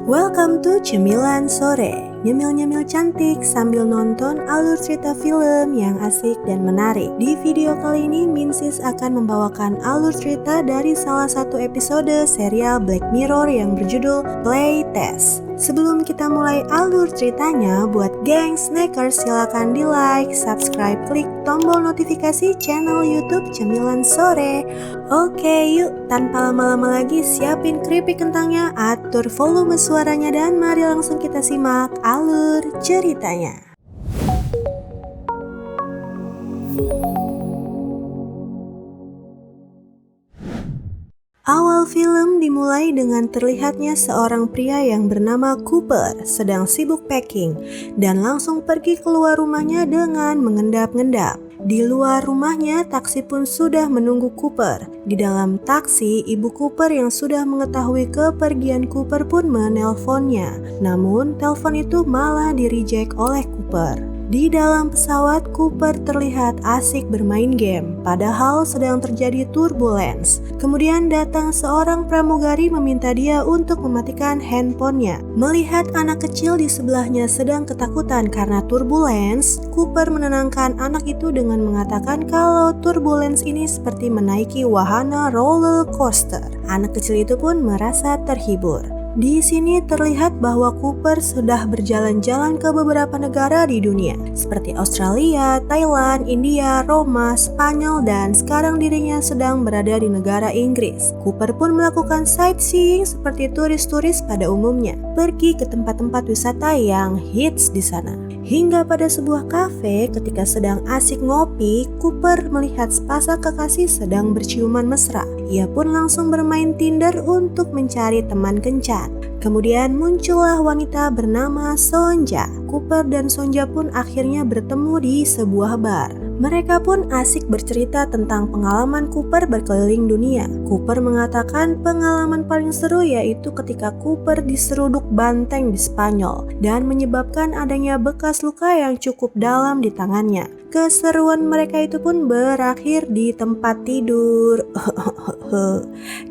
Welcome to Cemilan Sore. Nyemil-nyemil cantik sambil nonton alur cerita film yang asik dan menarik. Di video kali ini, Minsis akan membawakan alur cerita dari salah satu episode serial Black Mirror yang berjudul Playtest. Sebelum kita mulai alur ceritanya, buat geng snackers silakan di like, subscribe, klik tombol notifikasi channel YouTube Cemilan Sore. Oke, yuk tanpa lama-lama lagi siapin keripik kentangnya, atur volume suaranya, dan mari langsung kita simak alur ceritanya. Awal film dimulai dengan terlihatnya seorang pria yang bernama Cooper sedang sibuk packing dan langsung pergi keluar rumahnya dengan mengendap-endap. Di luar rumahnya, taksi pun sudah menunggu Cooper. Di dalam taksi, ibu Cooper yang sudah mengetahui kepergian Cooper pun menelponnya. Namun, telepon itu malah di-reject oleh Cooper. Di dalam pesawat, Cooper terlihat asik bermain game, padahal sedang terjadi turbulence. Kemudian datang seorang pramugari meminta dia untuk mematikan handphonenya. Melihat anak kecil di sebelahnya sedang ketakutan karena turbulence, Cooper menenangkan anak itu dengan mengatakan kalau turbulence ini seperti menaiki wahana roller coaster. Anak kecil itu pun merasa terhibur. Di sini terlihat bahwa Cooper sudah berjalan-jalan ke beberapa negara di dunia, seperti Australia, Thailand, India, Roma, Spanyol, dan sekarang dirinya sedang berada di negara Inggris. Cooper pun melakukan sightseeing seperti turis-turis pada umumnya, pergi ke tempat-tempat wisata yang hits di sana. Hingga pada sebuah kafe, ketika sedang asik ngopi, Cooper melihat sepasang kekasih sedang berciuman mesra. Ia pun langsung bermain Tinder untuk mencari teman kencan. Kemudian muncullah wanita bernama Sonja. Cooper dan Sonja pun akhirnya bertemu di sebuah bar. Mereka pun asik bercerita tentang pengalaman Cooper berkeliling dunia. Cooper mengatakan pengalaman paling seru yaitu ketika Cooper diseruduk banteng di Spanyol dan menyebabkan adanya bekas luka yang cukup dalam di tangannya. Keseruan mereka itu pun berakhir di tempat tidur.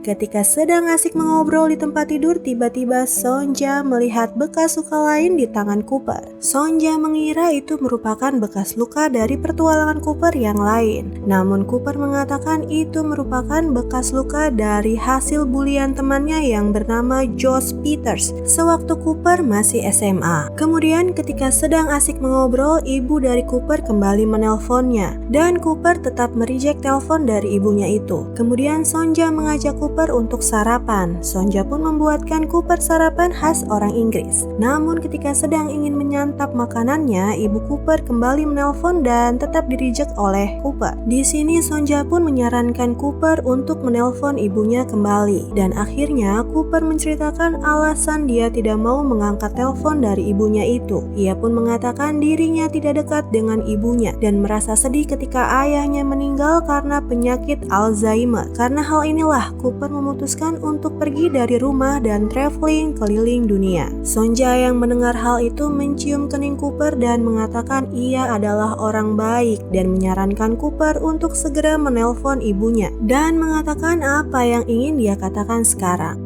Ketika sedang asik mengobrol di tempat tidur, tiba-tiba Sonja melihat bekas luka lain di tangan Cooper. Sonja mengira itu merupakan bekas luka dari pertualangan Cooper yang lain. Namun Cooper mengatakan itu merupakan bekas luka dari hasil bulian temannya yang bernama Josh Peters sewaktu Cooper masih SMA. Kemudian ketika sedang asik mengobrol, ibu dari Cooper kembali menelponnya dan Cooper tetap mereject telepon dari ibunya itu. Kemudian Sonja mengajak Cooper untuk sarapan. Sonja pun membuatkan Cooper sarapan khas orang Inggris. Namun ketika sedang ingin menyantap makanannya, ibu Cooper kembali menelpon dan tetap direject oleh Cooper. Di sini Sonja pun menyarankan Cooper untuk menelpon ibunya kembali dan akhirnya Cooper menceritakan alasan dia tidak mau mengangkat telepon dari ibunya itu. Ia pun mengatakan dirinya tidak dekat dengan ibunya dan merasa sedih ketika ayahnya meninggal karena penyakit Alzheimer. Karena hal inilah Cooper memutuskan untuk pergi dari rumah dan traveling keliling dunia. Sonja yang mendengar hal itu mencium kening Cooper dan mengatakan ia adalah orang baik dan menyarankan Cooper untuk segera menelpon ibunya dan mengatakan apa yang ingin dia katakan sekarang.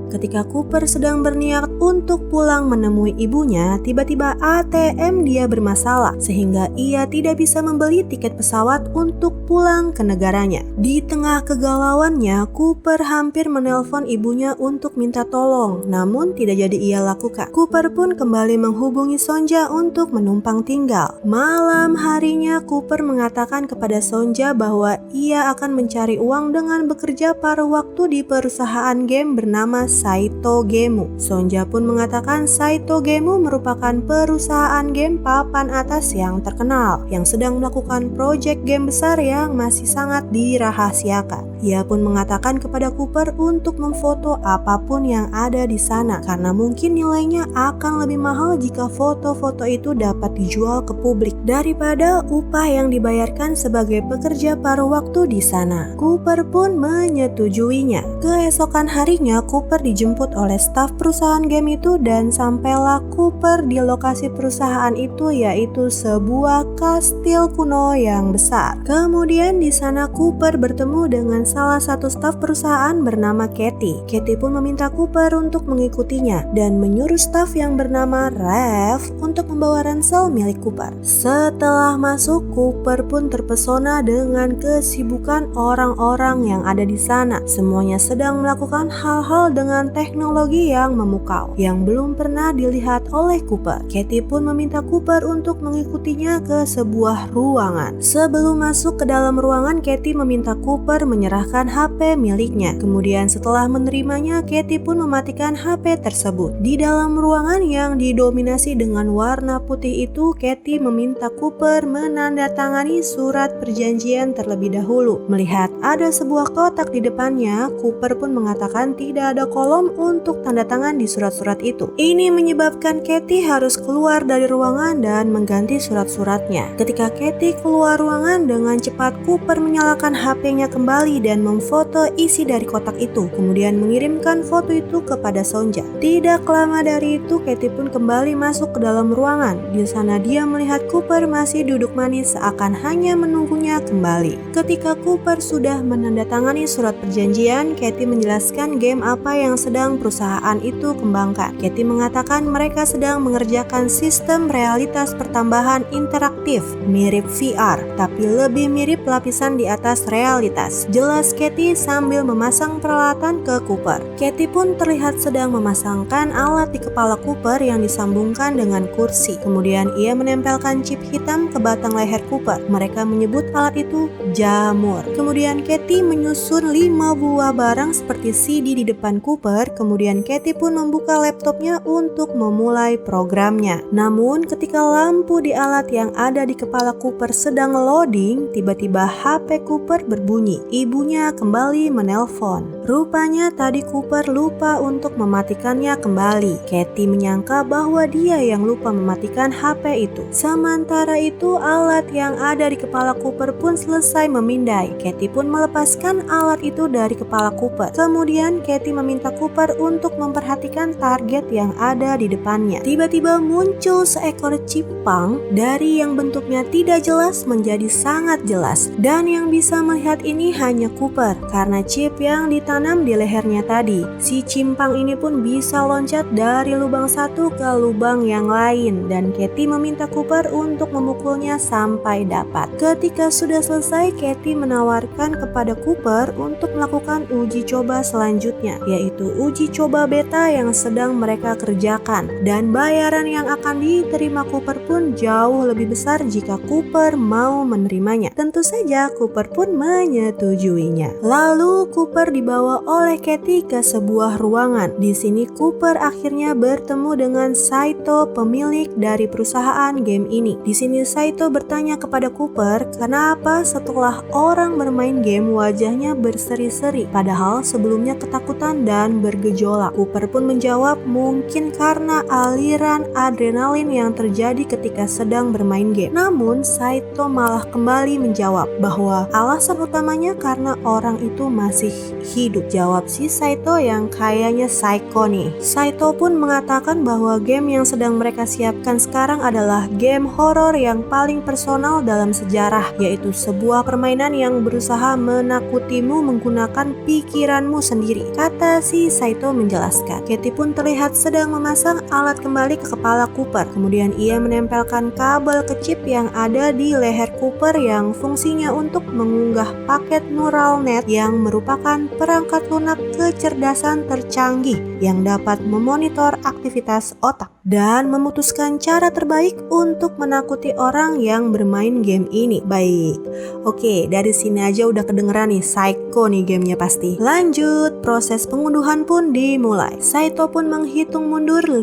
Ketika Cooper sedang berniat untuk pulang menemui ibunya, tiba-tiba ATM dia bermasalah sehingga ia tidak bisa membeli tiket pesawat untuk pulang ke negaranya. Di tengah kegalauannya, Cooper hampir menelpon ibunya untuk minta tolong, namun tidak jadi ia lakukan. Cooper pun kembali menghubungi Sonja untuk menumpang tinggal. Malam harinya, Cooper mengatakan kepada Sonja bahwa ia akan mencari uang dengan bekerja paruh waktu di perusahaan game bernama Saito Gemu. Sonja pun mengatakan Saito Gemu merupakan perusahaan game papan atas yang terkenal yang sedang melakukan proyek game besar yang masih sangat dirahasiakan. Ia pun mengatakan kepada Cooper untuk memfoto apapun yang ada di sana karena mungkin nilainya akan lebih mahal jika foto-foto itu dapat dijual ke publik daripada upah yang dibayarkan sebagai pekerja paruh waktu di sana. Cooper pun menyetujuinya. Keesokan harinya Cooper dijemput oleh staf perusahaan game itu dan sampailah Cooper di lokasi perusahaan itu, yaitu sebuah kastil kuno yang besar. Kemudian di sana Cooper bertemu dengan salah satu staf perusahaan bernama Katie. Katie pun meminta Cooper untuk mengikutinya dan menyuruh staf yang bernama Rev untuk membawa ransel milik Cooper. Setelah masuk, Cooper pun terpesona dengan kesibukan orang-orang yang ada di sana. Semuanya sedang melakukan hal-hal dengan teknologi yang memukau yang belum pernah dilihat oleh Cooper. Katie pun meminta Cooper untuk mengikutinya ke sebuah ruangan. Sebelum masuk ke dalam ruangan, Katie meminta Cooper menyerahkan HP miliknya. Kemudian setelah menerimanya, Katie pun mematikan HP tersebut. Di dalam ruangan yang didominasi dengan warna putih itu, Katie meminta Cooper menandatangani surat perjanjian terlebih dahulu. Melihat ada sebuah kotak di depannya, Cooper pun mengatakan tidak ada kolom untuk tanda tangan di surat-surat itu. Ini menyebabkan Katie harus keluar dari ruangan dan mengganti surat-suratnya. Ketika Katie keluar ruangan, dengan cepat Cooper menyalakan HP-nya kembali dan memfoto isi dari kotak itu, kemudian mengirimkan foto itu kepada Sonja. Tidak lama dari itu, Katie pun kembali masuk ke dalam ruangan. Di sana dia melihat Cooper masih duduk manis seakan hanya menunggunya kembali. Ketika Cooper sudah menandatangani surat perjanjian, Katie menjelaskan game apa yang sedang perusahaan itu kembangkan. Katie mengatakan mereka sedang mengerjakan sistem realitas pertambahan interaktif mirip VR, tapi lebih mirip lapisan di atas realitas. Jelas Katie sambil memasang peralatan ke Cooper. Katie pun terlihat sedang memasangkan alat di kepala Cooper yang disambungkan dengan kursi. Kemudian ia menempelkan chip hitam ke batang leher Cooper. Mereka menyebut alat itu jamur. Kemudian Katie menyusun 5 buah barang seperti CD di depan Cooper. Kemudian Katie pun membuka laptopnya untuk memulai programnya. Namun ketika lampu di alat yang ada di kepala Cooper sedang loading, tiba-tiba HP Cooper berbunyi. Ibunya kembali menelpon. Rupanya tadi Cooper lupa untuk mematikannya kembali. Katie menyangka bahwa dia yang lupa mematikan HP itu. Sementara itu alat yang ada di kepala Cooper pun selesai memindai. Katie pun melepaskan alat itu dari kepala Cooper. Kemudian Katie meminta Cooper untuk memperhatikan target yang ada di depannya. Tiba-tiba muncul seekor cipang dari yang bentuknya tidak jelas menjadi sangat jelas, dan yang bisa melihat ini hanya Cooper karena chip yang ditanam di lehernya tadi. Si cimpang ini pun bisa loncat dari lubang satu ke lubang yang lain, dan Katie meminta Cooper untuk memukulnya sampai dapat. Ketika sudah selesai, Katie menawarkan kepada Cooper untuk melakukan uji coba selanjutnya, yaitu uji coba beta yang sedang mereka kerjakan, dan bayaran yang akan diterima Cooper pun jauh lebih besar jika Cooper mau menerimanya. Tentu saja Cooper pun menyetujuinya. Lalu Cooper dibawa oleh Katie ke sebuah ruangan. Di sini Cooper akhirnya bertemu dengan Saito, pemilik dari perusahaan game ini. Di sini Saito bertanya kepada Cooper, kenapa setelah orang bermain game wajahnya berseri-seri, padahal sebelumnya ketakutan dan bergejolak. Cooper pun menjawab, mungkin karena aliran adrenalin yang terjadi ketika sedang bermain game. Namun Saito malah kembali menjawab bahwa alasan utamanya karena orang itu masih hidup. Jawab si Saito yang kayaknya psycho nih. Saito pun mengatakan bahwa game yang sedang mereka siapkan sekarang adalah game horor yang paling personal dalam sejarah, yaitu sebuah permainan yang berusaha menakutimu menggunakan pikiranmu sendiri, kata si Saito menjelaskan. Katie pun terlihat sedang memasang alat kembali ke kepala Cooper. Kemudian ia menempelkan kabel ke chip yang ada di leher Cooper yang fungsinya untuk mengunggah paket neural net yang merupakan perangkat lunak kecerdasan tercanggih yang dapat memonitor aktivitas otak dan memutuskan cara terbaik untuk menakuti orang yang bermain game ini. Baik, oke, dari sini aja udah kedengeran nih, psycho nih gamenya pasti. Lanjut, proses pengunduhan pun dimulai. Saito pun menghitung mundur 5,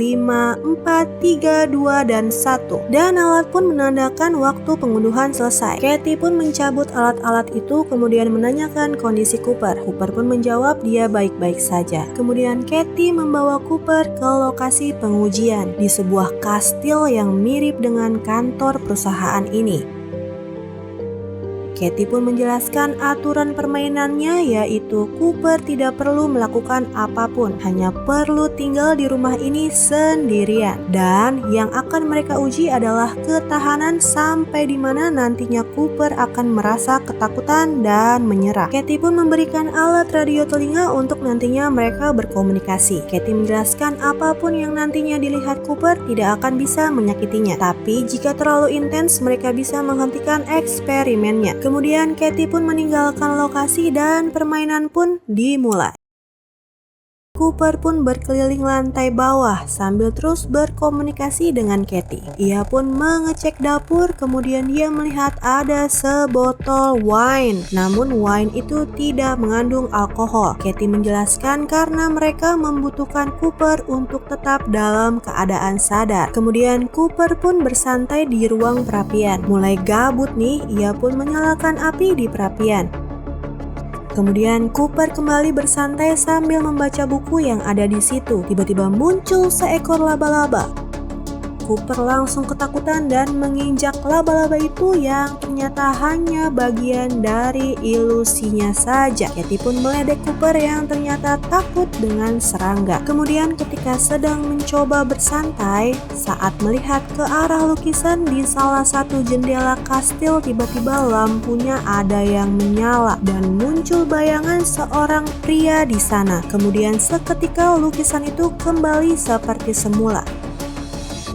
4, 3, 2, dan 1, dan alat pun menandakan waktu pengunduhan selesai. Katie pun mencabut alat-alat itu kemudian menanyakan kondisi Cooper. Cooper pun menjawab dia baik-baik saja. Kemudian Katie membawa Cooper ke lokasi pengujian di sebuah kastil yang mirip dengan kantor perusahaan ini. Katie pun menjelaskan aturan permainannya, yaitu Cooper tidak perlu melakukan apapun, hanya perlu tinggal di rumah ini sendirian. Dan yang akan mereka uji adalah ketahanan sampai di mana nantinya Cooper akan merasa ketakutan dan menyerah. Katie pun memberikan alat radio telinga untuk nantinya mereka berkomunikasi. Katie menjelaskan apapun yang nantinya dilihat Cooper tidak akan bisa menyakitinya, tapi jika terlalu intens mereka bisa menghentikan eksperimennya. Kemudian Katie pun meninggalkan lokasi dan permainan pun dimulai. Cooper pun berkeliling lantai bawah sambil terus berkomunikasi dengan Katie. Ia pun mengecek dapur, kemudian dia melihat ada sebotol wine. Namun wine itu tidak mengandung alkohol. Katie menjelaskan karena mereka membutuhkan Cooper untuk tetap dalam keadaan sadar. Kemudian Cooper pun bersantai di ruang perapian. Mulai gabut nih, ia pun menyalakan api di perapian. Kemudian Cooper kembali bersantai sambil membaca buku yang ada di situ. Tiba-tiba muncul seekor laba-laba. Cooper langsung ketakutan dan menginjak laba-laba itu yang ternyata hanya bagian dari ilusinya saja. Katie pun meledek Cooper yang ternyata takut dengan serangga. Kemudian ketika sedang mencoba bersantai, saat melihat ke arah lukisan di salah satu jendela kastil, tiba-tiba lampunya ada yang menyala dan muncul bayangan seorang pria di sana. Kemudian seketika lukisan itu kembali seperti semula.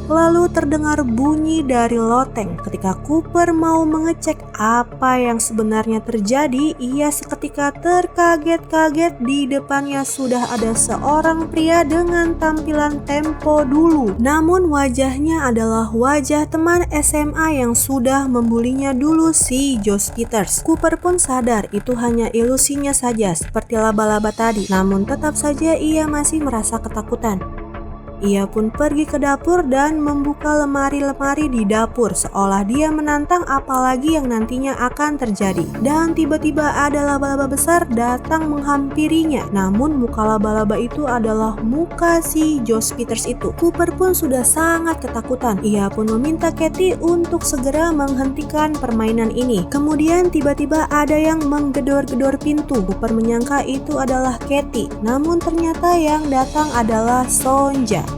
Lalu terdengar bunyi dari loteng. Ketika Cooper mau mengecek apa yang sebenarnya terjadi, ia seketika terkaget-kaget. Di depannya sudah ada seorang pria dengan tampilan tempo dulu. Namun wajahnya adalah wajah teman SMA yang sudah membulinya dulu, si Josh Peters. Cooper pun sadar itu hanya ilusinya saja seperti laba-laba tadi. Namun tetap saja ia masih merasa ketakutan. Ia pun pergi ke dapur dan membuka lemari-lemari di dapur seolah dia menantang apalagi yang nantinya akan terjadi. Dan tiba-tiba ada laba-laba besar datang menghampirinya. Namun muka laba-laba itu adalah muka si Josh Peters itu. Cooper pun sudah sangat ketakutan. Ia pun meminta Katie untuk segera menghentikan permainan ini. Kemudian tiba-tiba ada yang menggedor-gedor pintu. Cooper menyangka itu adalah Katie. Namun ternyata yang datang adalah Sonja.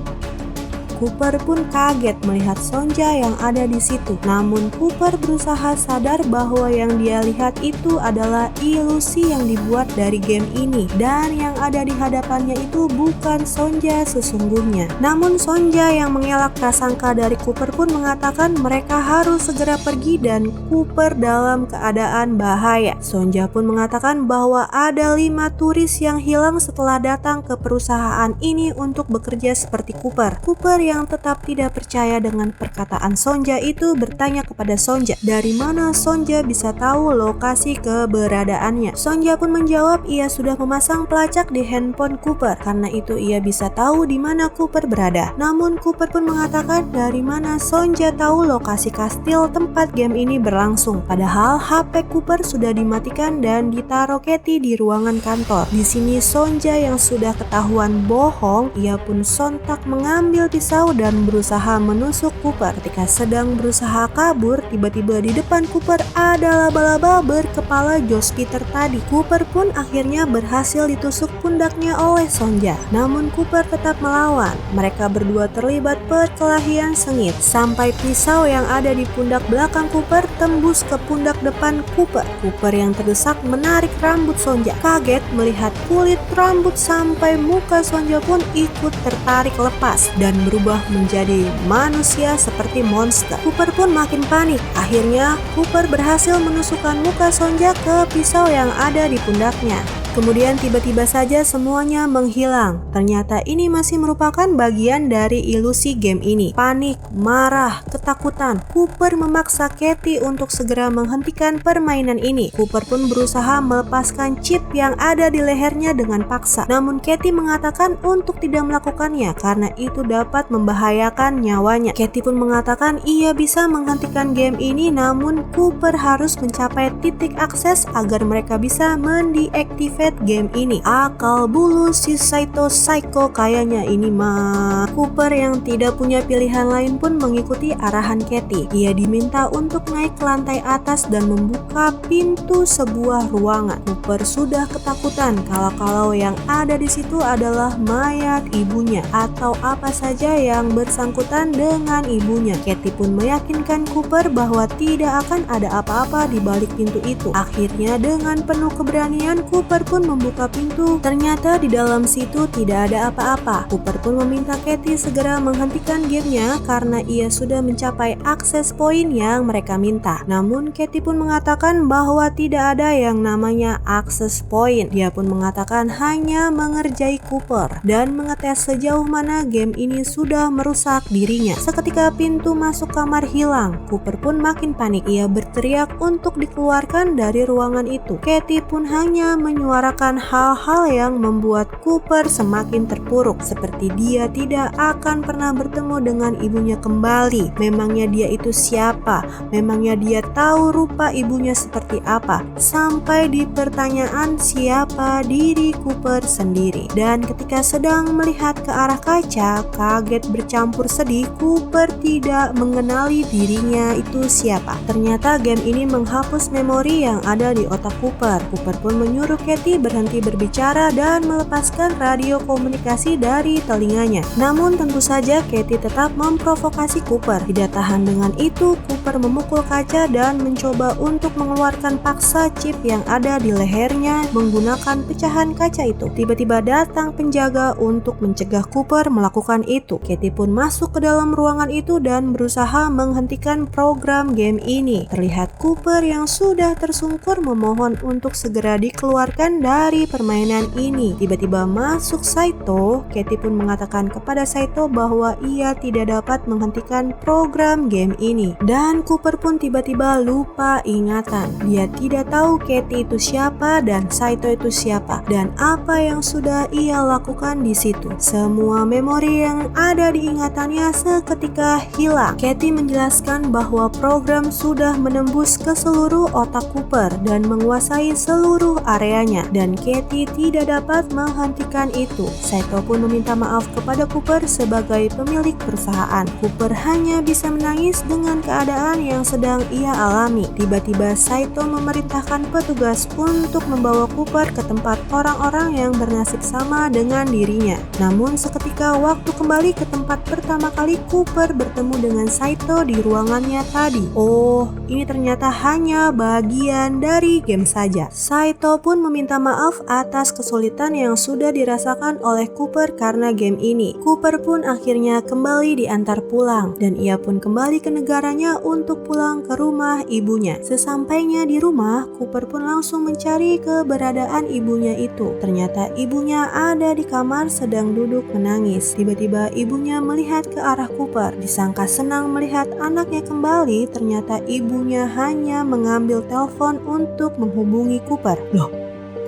Cooper pun kaget melihat Sonja yang ada di situ. Namun Cooper berusaha sadar bahwa yang dia lihat itu adalah ilusi yang dibuat dari game ini. Dan yang ada di hadapannya itu bukan Sonja sesungguhnya. Namun Sonja yang mengelak prasangka dari Cooper pun mengatakan mereka harus segera pergi dan Cooper dalam keadaan bahaya. Sonja pun mengatakan bahwa ada 5 turis yang hilang setelah datang ke perusahaan ini untuk bekerja seperti Cooper. Cooper yang tetap tidak percaya dengan perkataan Sonja itu bertanya kepada Sonja, dari mana Sonja bisa tahu lokasi keberadaannya. Sonja pun menjawab ia sudah memasang pelacak di handphone Cooper, karena itu ia bisa tahu di mana Cooper berada. Namun Cooper pun mengatakan dari mana Sonja tahu lokasi kastil tempat game ini berlangsung. Padahal HP Cooper sudah dimatikan dan ditaruh Katie di ruangan kantor. Di sini Sonja yang sudah ketahuan bohong, ia pun sontak mengambil pisau dan berusaha menusuk Cooper. Ketika sedang berusaha kabur, tiba-tiba di depan Cooper ada laba-laba berkepala Josh Peters tadi. Cooper pun akhirnya berhasil ditusuk pundaknya oleh Sonja. Namun Cooper tetap melawan. Mereka berdua terlibat perkelahian sengit sampai pisau yang ada di pundak belakang Cooper tembus ke pundak depan Cooper. Cooper yang terdesak menarik rambut Sonja. Kaget melihat kulit rambut sampai muka Sonja pun ikut tertarik lepas dan berubah menjadi manusia seperti monster. Cooper pun makin panik. Akhirnya Cooper berhasil menusukkan muka Sonja ke pisau yang ada di pundaknya. Kemudian tiba-tiba saja semuanya menghilang. Ternyata ini masih merupakan bagian dari ilusi game ini. Panik, marah, ketakutan. Cooper memaksa Katie untuk segera menghentikan permainan ini. Cooper pun berusaha melepaskan chip yang ada di lehernya dengan paksa. Namun Katie mengatakan untuk tidak melakukannya karena itu dapat membahayakan nyawanya. Katie pun mengatakan ia bisa menghentikan game ini, namun Cooper harus mencapai titik akses agar mereka bisa mendeactivate update game ini. Akal bulus si Saito Psycho kayaknya ini mah. Cooper yang tidak punya pilihan lain pun mengikuti arahan Katie. Ia diminta untuk naik ke lantai atas dan membuka pintu sebuah ruangan. Cooper sudah ketakutan kalau yang ada di situ adalah mayat ibunya atau apa saja yang bersangkutan dengan ibunya. Katie pun meyakinkan Cooper bahwa tidak akan ada apa-apa di balik pintu itu. Akhirnya dengan penuh keberanian Cooper pun membuka pintu. Ternyata di dalam situ tidak ada apa-apa. Cooper pun meminta Katie segera menghentikan gamenya karena ia sudah mencapai akses poin yang mereka minta. Namun Katie pun mengatakan bahwa tidak ada yang namanya akses poin. Dia pun mengatakan hanya mengerjai Cooper dan mengetes sejauh mana game ini sudah merusak dirinya. Seketika pintu masuk kamar hilang. Cooper pun makin panik. Ia berteriak untuk dikeluarkan dari ruangan itu. Katie pun hanya menyuarakan hal-hal yang membuat Cooper semakin terpuruk, seperti dia tidak akan pernah bertemu dengan ibunya kembali. Memangnya dia itu siapa? Memangnya dia tahu rupa ibunya seperti apa? Sampai di pertanyaan siapa diri Cooper sendiri. Dan ketika sedang melihat ke arah kaca, kaget bercampur sedih, Cooper tidak mengenali dirinya itu siapa. Ternyata game ini menghapus memori yang ada di otak Cooper. Cooper pun menyuruh Katie berhenti berbicara dan melepaskan radio komunikasi dari telinganya. Namun tentu saja Katie tetap memprovokasi Cooper. Tidak tahan dengan itu, Cooper memukul kaca dan mencoba untuk mengeluarkan paksa chip yang ada di lehernya menggunakan pecahan kaca itu. Tiba-tiba datang penjaga untuk mencegah Cooper melakukan itu. Katie pun masuk ke dalam ruangan itu dan berusaha menghentikan program game ini. Terlihat Cooper yang sudah tersungkur memohon untuk segera dikeluarkan dari permainan ini. Tiba-tiba masuk Saito. Katie pun mengatakan kepada Saito bahwa ia tidak dapat menghentikan program game ini. Dan Cooper pun tiba-tiba lupa ingatan. Dia tidak tahu Katie itu siapa dan Saito itu siapa dan apa yang sudah ia lakukan di situ. Semua memori yang ada di ingatannya seketika hilang. Katie menjelaskan bahwa program sudah menembus ke seluruh otak Cooper dan menguasai seluruh areanya dan Katie tidak dapat menghentikan itu. Saito pun meminta maaf kepada Cooper sebagai pemilik perusahaan. Cooper hanya bisa menangis dengan keadaan yang sedang ia alami. Tiba-tiba Saito memerintahkan petugas untuk membawa Cooper ke tempat orang-orang yang bernasib sama dengan dirinya. Namun seketika waktu kembali ke tempat pertama kali Cooper bertemu dengan Saito di ruangannya tadi. Oh, ini ternyata hanya bagian dari game saja. Saito pun meminta maaf atas kesulitan yang sudah dirasakan oleh Cooper karena game ini. Cooper pun akhirnya kembali diantar pulang dan ia pun kembali ke negaranya untuk pulang ke rumah ibunya. Sesampainya di rumah, Cooper pun langsung mencari keberadaan ibunya itu. Ternyata ibunya ada di kamar sedang duduk menangis. Tiba-tiba ibunya melihat ke arah Cooper. Disangka senang melihat anaknya kembali, ternyata ibunya hanya mengambil telepon untuk menghubungi Cooper. Loh,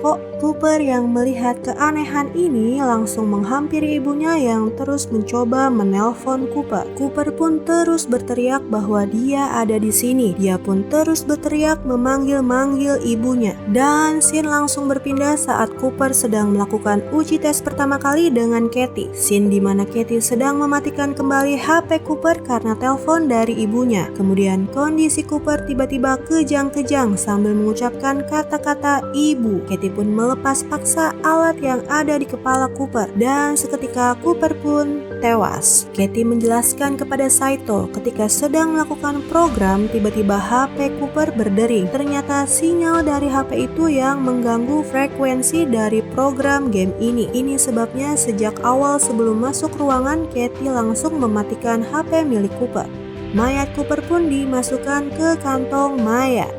kok Cooper yang melihat keanehan ini langsung menghampiri ibunya yang terus mencoba menelpon Cooper. Cooper pun terus berteriak bahwa dia ada di sini. Dia pun terus berteriak memanggil-manggil ibunya. Dan scene langsung berpindah saat Cooper sedang melakukan uji tes pertama kali dengan Katie. Scene di mana Katie sedang mematikan kembali HP Cooper karena telepon dari ibunya. Kemudian kondisi Cooper tiba-tiba kejang-kejang sambil mengucapkan kata-kata ibu. Katie pun melepas paksa alat yang ada di kepala Cooper dan seketika Cooper pun tewas. Katie menjelaskan kepada Saito ketika sedang melakukan program tiba-tiba HP Cooper berdering. Ternyata sinyal dari HP itu yang mengganggu frekuensi dari program game ini. Ini sebabnya sejak awal sebelum masuk ruangan Katie langsung mematikan HP milik Cooper. Mayat Cooper pun dimasukkan ke kantong mayat.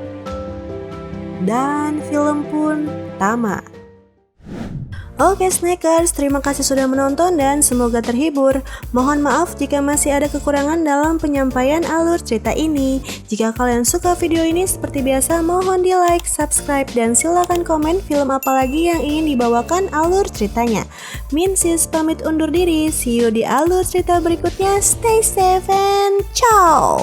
Dan film pun tamat. Oke Snackers, terima kasih sudah menonton dan semoga terhibur. Mohon maaf jika masih ada kekurangan dalam penyampaian alur cerita ini. Jika kalian suka video ini seperti biasa, mohon di like, subscribe, dan silakan komen film apa lagi yang ingin dibawakan alur ceritanya. Minsis pamit undur diri, see you di alur cerita berikutnya. Stay safe and ciao.